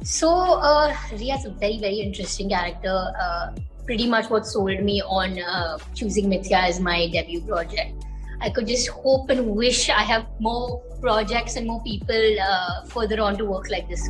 So, Ria's a very, very interesting character. Pretty much what sold me on choosing Mithya as my debut project. I could just hope and wish I have more projects and more people further on to work like this.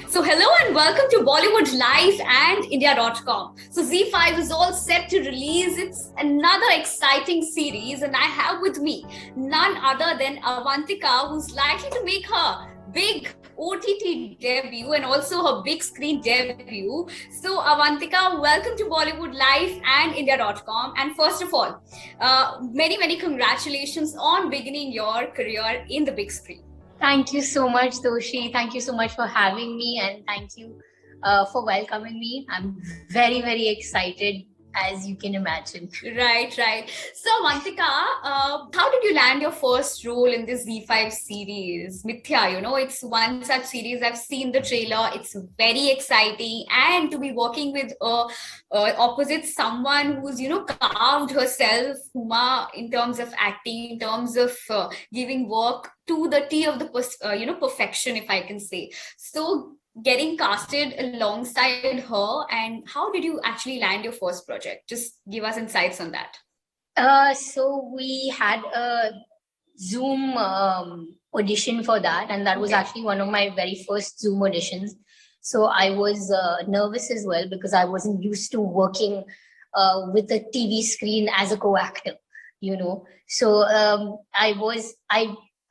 So hello and welcome to Bollywood Live and India.com. So ZEE5 is all set to release its another exciting series, and I have with me none other than Avantika, who's likely to make her big OTT debut and also her big screen debut. So Avantika, welcome to Bollywood Live and India.com. And first of all, many congratulations on beginning your career in the big screen. Thank you so much, Doshi. Thank you so much for having me, and thank you for welcoming me. I'm very, very excited, as you can imagine. Right. So, Avantika, how did you land your first role in this ZEE5 series, Mithya? It's one such series. I've seen the trailer. It's very exciting, and to be working with opposite someone who's carved herself, Huma, in terms of acting, in terms of giving work to the T of the perfection, if I can say. So getting casted alongside her, and how did you actually land your first project? Just give us insights on that. So we had a Zoom audition for that, and that was actually one of my very first Zoom auditions. So I was nervous as well because I wasn't used to working with a TV screen as a co-actor, So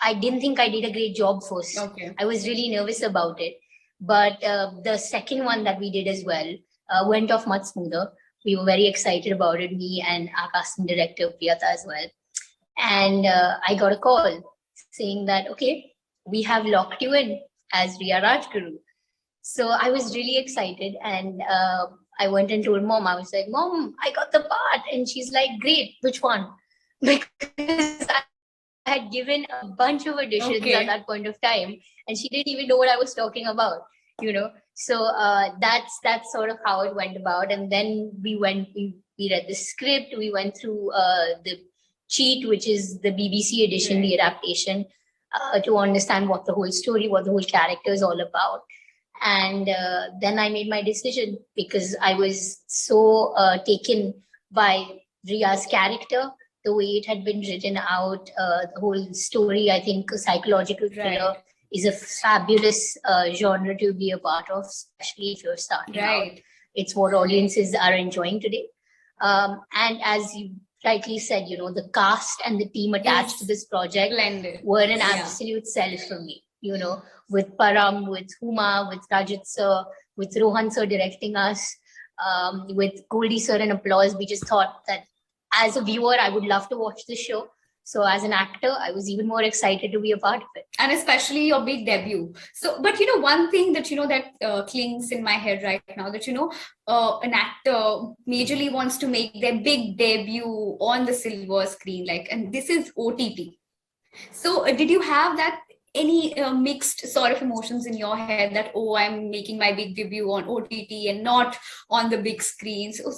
I didn't think I did a great job first. I was really nervous about it. But the second one that we did as well went off much smoother. We were very excited about it, me and our casting director, Priyata, as well. And I got a call saying that, okay, we have locked you in as Riya Rajguru. So I was really excited, and I went and told Mom. I was like, Mom, I got the part. And she's like, great, which one? Because I had given a bunch of auditions at that point of time, and she didn't even know what I was talking about, So that's sort of how it went about. And then we read the script, we went through the Cheat, which is the BBC edition, the adaptation, to understand what the whole story, what the whole character is all about. And then I made my decision because I was so taken by Riya's character, the way it had been written out, the whole story. I think a psychological thriller is a fabulous genre to be a part of, especially if you're starting out. It's what audiences are enjoying today. And as you rightly said, the cast and the team attached to this project were an absolute sell for me, with Param, with Huma, with Rajit sir, with Rohan sir directing us, with Goldie sir and Applause. We just thought that as a viewer, I would love to watch this show. So as an actor, I was even more excited to be a part of it. And especially your big debut. So, but one thing that, that clings in my head right now, that, an actor majorly wants to make their big debut on the silver screen, and this is OTT. So did you have that any mixed sort of emotions in your head that, I'm making my big debut on OTT and not on the big screen? So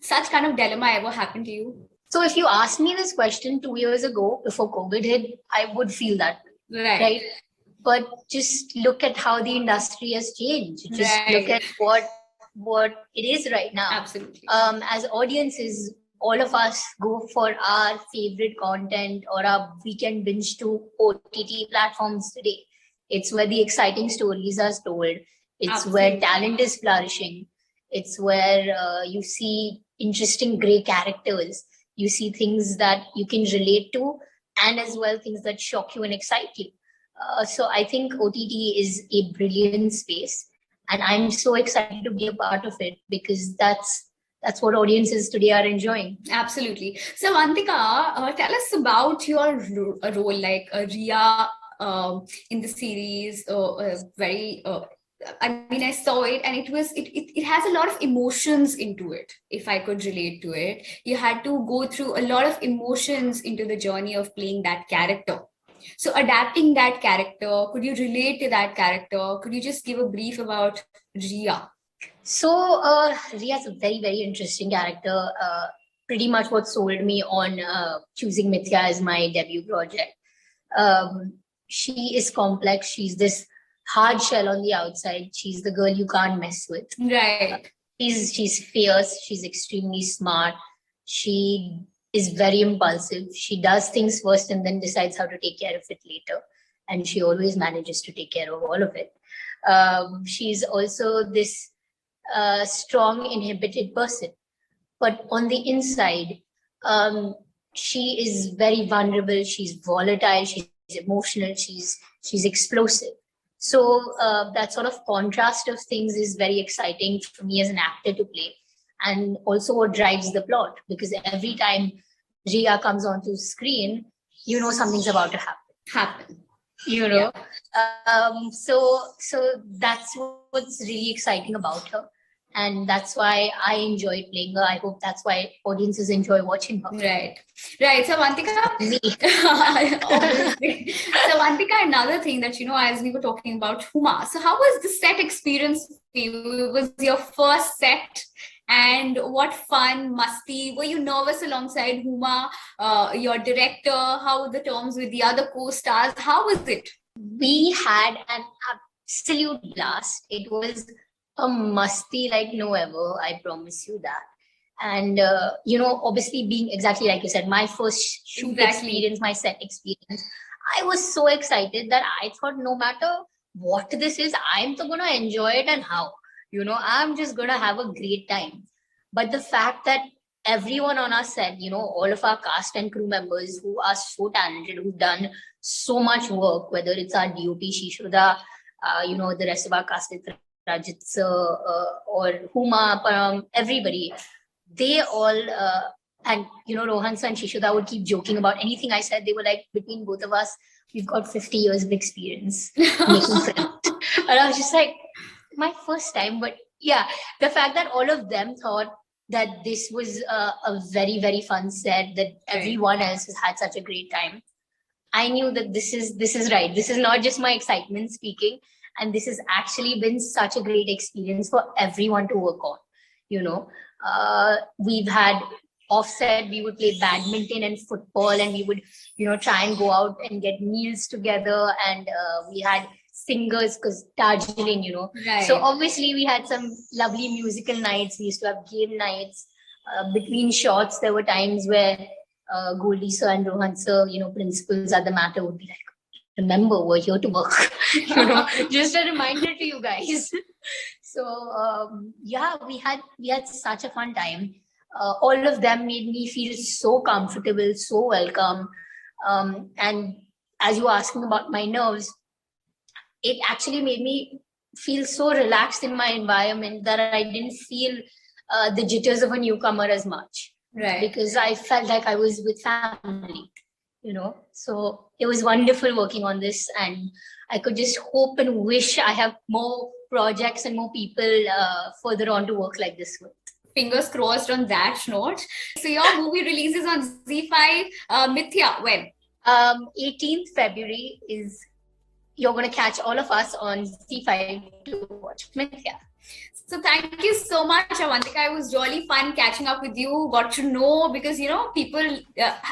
such kind of dilemma ever happened to you? So if you asked me this question 2 years ago, before COVID hit, I would feel that. Right? But just look at how the industry has changed. Just look at what it is right now. Absolutely. As audiences, all of us go for our favorite content or our weekend binge to OTT platforms today. It's where the exciting stories are told. It's where talent is flourishing. It's where you see interesting grey characters. You see things that you can relate to, and as well things that shock you and excite you. So I think OTT is a brilliant space, and I'm so excited to be a part of it because that's what audiences today are enjoying. Absolutely. So Avantika, tell us about your role, like Riya in the series. I saw it, and it has a lot of emotions into it. If I could relate to it, you had to go through a lot of emotions into the journey of playing that character. So adapting that character, could you relate to that character? Could you just give a brief about Riya? So Riya is a very, very interesting character. Pretty much what sold me on choosing Mithya as my debut project. she is complex. She's this hard shell on the outside. She's the girl you can't mess with. Right. She's fierce. She's extremely smart. She is very impulsive. She does things first and then decides how to take care of it later. And she always manages to take care of all of it. She's also this strong, inhibited person. But on the inside, she is very vulnerable. She's volatile. She's emotional. She's explosive. So that sort of contrast of things is very exciting for me as an actor to play. And also what drives the plot, because every time Ria comes onto screen, you know something's about to happen. You know, so that's what's really exciting about her, and that's why I enjoy playing her. I hope that's why audiences enjoy watching her. Right. So Avantika, obviously. So Avantika, another thing that, you know, as we were talking about Huma, so how was the set experience for you? Was your first set? And what fun, musty, were you nervous alongside Huma, your director? How were the terms with the other co-stars? How was it? We had an absolute blast. It was a musty like no ever, I promise you that. And, you know, obviously being exactly like you said, my first shoot experience, my set experience, I was so excited that I thought no matter what this is, I'm going to enjoy it and how. You know, I'm just going to have a great time. But the fact that everyone on our set, you know, all of our cast and crew members who are so talented, who've done so much work, whether it's our DOP, Shishuda, you know, the rest of our cast, Rajit or Huma, everybody, they all, and, you know, Rohan and Shishuda would keep joking about anything I said. They were like, between both of us, we've got 50 years of experience making films. And I was just like, my first time. But yeah, the fact that all of them thought that this was a very, very fun set, that everyone else has had such a great time, I knew that this is right. This is not just my excitement speaking, and this has actually been such a great experience for everyone to work on. You know, we've had offset, we would play badminton and football, and we would, you know, try and go out and get meals together, and we had singers, because Darjeeling, you know. Right. So obviously we had some lovely musical nights. We used to have game nights. Between shots, there were times where Goldie sir and Rohan sir, you know, principals at the matter, would be like, remember, we're here to work. You know, just a reminder to you guys. So yeah, we had such a fun time. All of them made me feel so comfortable, so welcome. And as you were asking about my nerves, it actually made me feel so relaxed in my environment that I didn't feel the jitters of a newcomer as much. Right. Because I felt like I was with family, you know. So it was wonderful working on this, and I could just hope and wish I have more projects and more people further on to work like this with. Fingers crossed on that note. So your movie releases on ZEE5, Mithya, when? 18th February is... You're going to catch all of us on ZEE5 to watch Mithya. So thank you so much, Avantika. It was really fun catching up with you. Got to know, because, you know, people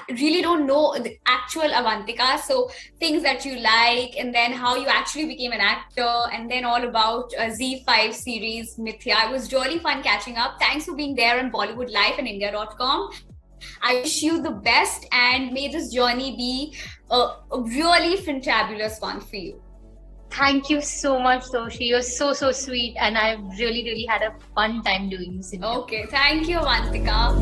really don't know the actual Avantika. So things that you like, and then how you actually became an actor, and then all about ZEE5 series Mithya. It was really fun catching up. Thanks for being there on Bollywood Life and India.com. I wish you the best, and may this journey be a really fantabulous one for you. Thank you so much, Toshi. You're so sweet, and I've really had a fun time doing this. Okay, thank you, Avantika.